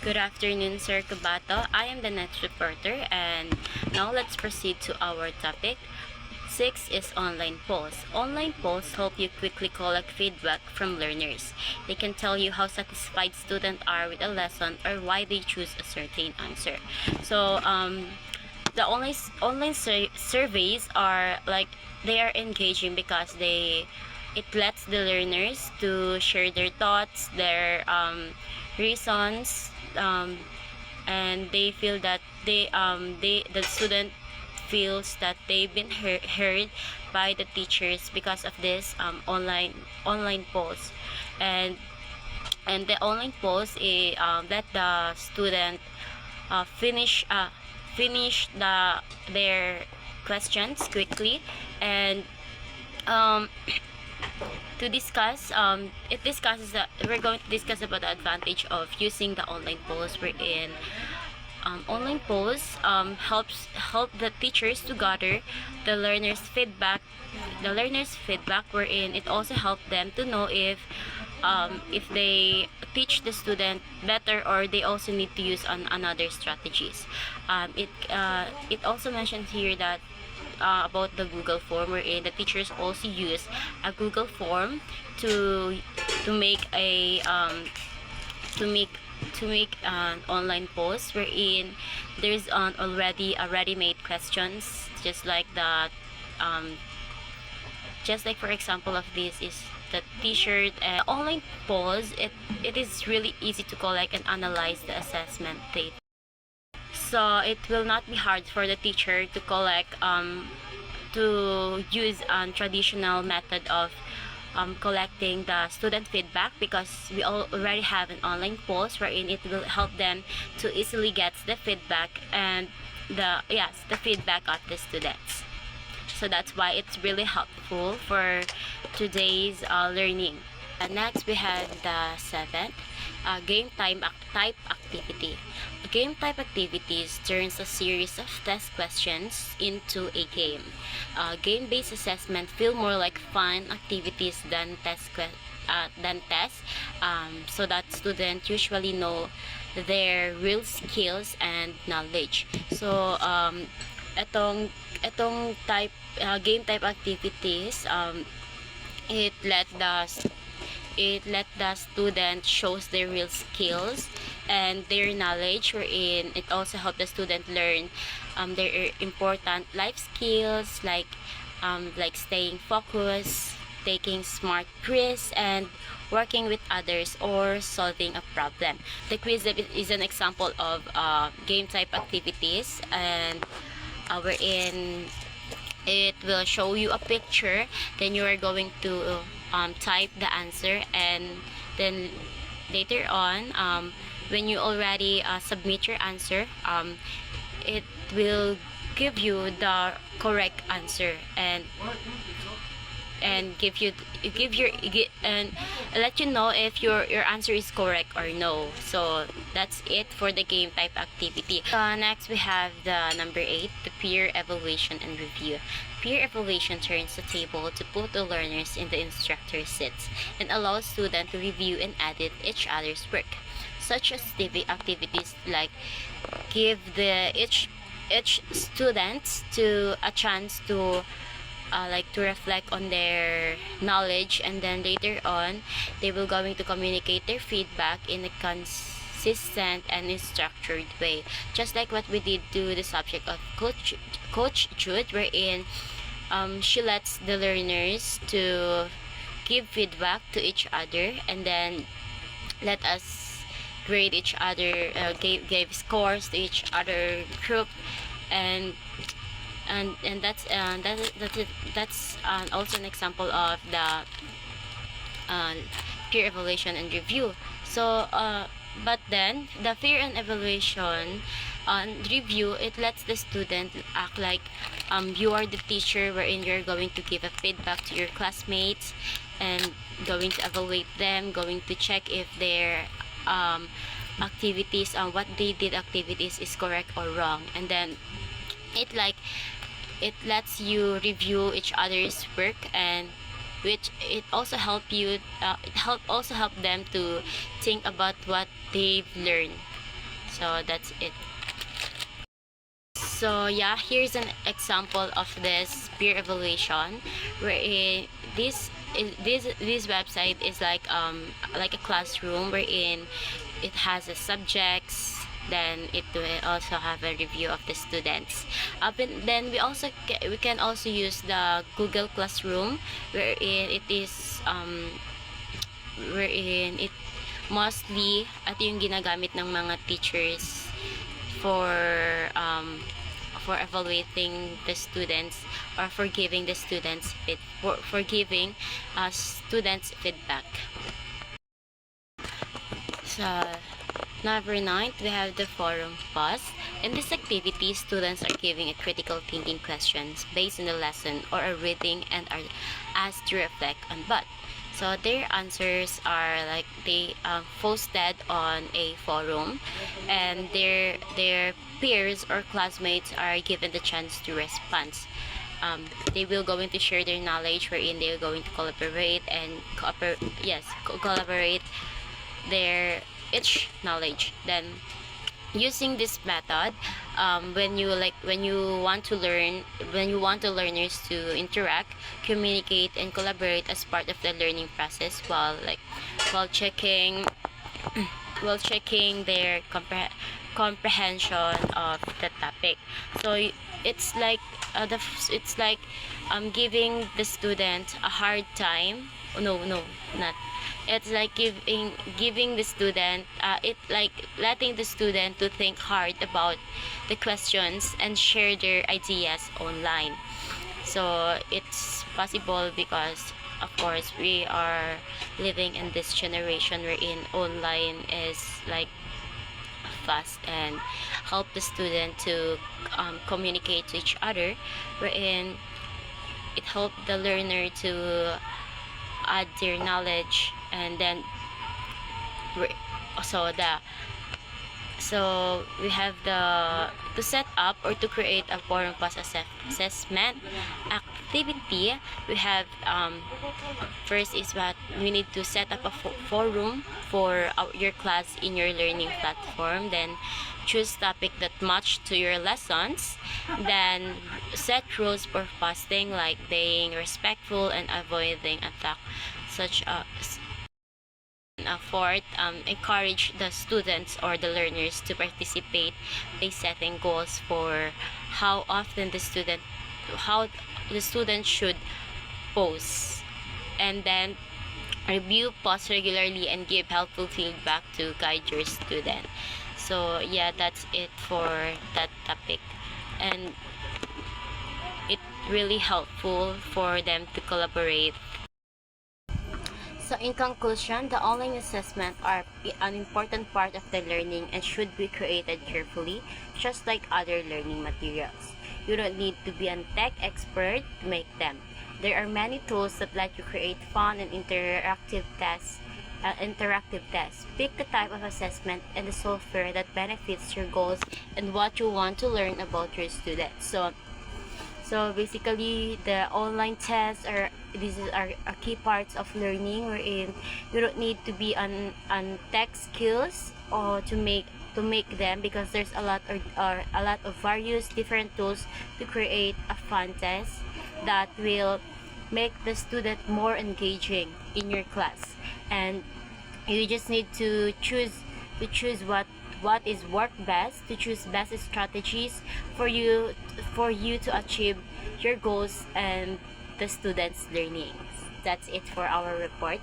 Good afternoon, Sir Kubato. I am the next reporter, and now let's proceed to our topic. 6 is online polls. Online polls help you quickly collect feedback from learners. They can tell you how satisfied students are with a lesson or why they choose a certain answer. So, the surveys are like they are engaging because it lets the learners to share their thoughts, their reasons, and they feel that the student feels that they've been heard by the teachers because of this online polls. And and the online polls let the student finish their questions quickly. And um, to discuss it discusses that we're going to discuss about the advantage of using the online polls. We're in online polls help the teachers to gather the learners feedback, wherein it also helped them to know if they teach the student better or they also need to use another strategies. It also mentions here that about the Google form, wherein the teachers also use a Google form to to make a to make an online post, wherein there's already a ready-made questions, just like that. Just like for example of this is the t-shirt. Online polls, it is really easy to collect and analyze the assessment data, so it will not be hard for the teacher to collect to use a traditional method of collecting the student feedback, because we already have an online polls wherein it will help them to easily get the feedback and the feedback of the students. So that's why it's really helpful for today's learning. Next, we have the seventh, game type activity. Game type activities turns a series of test questions into a game. Game-based assessment feel more like fun activities than tests, so that students usually know their real skills and knowledge. So etong game type activities, it let the student shows their real skills and their knowledge, wherein it also help the student learn their important life skills, like staying focused, taking smart quiz, and working with others or solving a problem. The quiz is an example of game type activities, and wherein it will show you a picture, then you are going to type the answer, and then later on, when you already submit your answer, it will give you the correct answer and and let you know if your answer is correct or no. So that's it for the game type activity. Next, we have the number 8, the peer evaluation and review. Peer evaluation turns the table to put the learners in the instructor's seats and allows students to review and edit each other's work. Such as activities like give each student to a chance to to reflect on their knowledge, and then later on they will going to communicate their feedback in a consistent and structured way, just like what we did to the subject of Coach Jude, wherein she lets the learners to give feedback to each other, and then let us grade each other, gave scores to each other group. And that's also an example of the peer evaluation and review. So but then the peer and evaluation and review, it lets the student act like you are the teacher, wherein you're going to give a feedback to your classmates and going to evaluate them, going to check if their activities, what they did activities is correct or wrong. And then it lets you review each other's work, and which it also help them to think about what they've learned So that's it. So yeah, here's an example of this peer evaluation, wherein this website is like a classroom wherein it has the subjects. Then it will also have a review of the students. But then we can also use the Google Classroom, wherein it mostly at yung ginagamit ng mga teachers for evaluating the students, or for giving the students for giving students feedback. So number 9, we have the forum pause. In this activity, students are giving a critical thinking questions based on the lesson or a reading and are asked to reflect on but. So their answers are like they posted on a forum, and their peers or classmates are given the chance to respond. They will going to share their knowledge, wherein they are going to collaborate and collaborate their each knowledge. Then using this method, when you want the learners to interact, communicate and collaborate as part of the learning process, while checking their comprehension of the topic. So it's like giving the student a hard time. No, not. It's like giving the student it like letting the student to think hard about the questions and share their ideas online. So it's possible because of course we are living in this generation wherein online is like fast and help the student to communicate to each other, wherein it helped the learner to add their knowledge. And then so we have to set up or to create a forum post assessment activity. We have first is what we need to set up a forum for your class in your learning platform. Then choose topic that match to your lessons. Then set rules for posting, like being respectful and avoiding attack such as fourth, encourage the students or the learners to participate by setting goals for how often how the student should post. And then review posts regularly and give helpful feedback to guide your student. So yeah, that's it for that topic, and it really helpful for them to collaborate. So in conclusion, the online assessment are an important part of the learning and should be created carefully, just like other learning materials. You don't need to be a tech expert to make them. There are many tools that let you create fun and interactive tests. Pick the type of assessment and the software that benefits your goals and what you want to learn about your students. So basically, the online tests are key parts of learning, wherein you don't need to be on tech skills or to make them, because there's a lot of various different tools to create a fun test that will make the student more engaging in your class. And you just need to choose what is work best, to choose best strategies for you to achieve your goals and the students' learning. That's it for our report.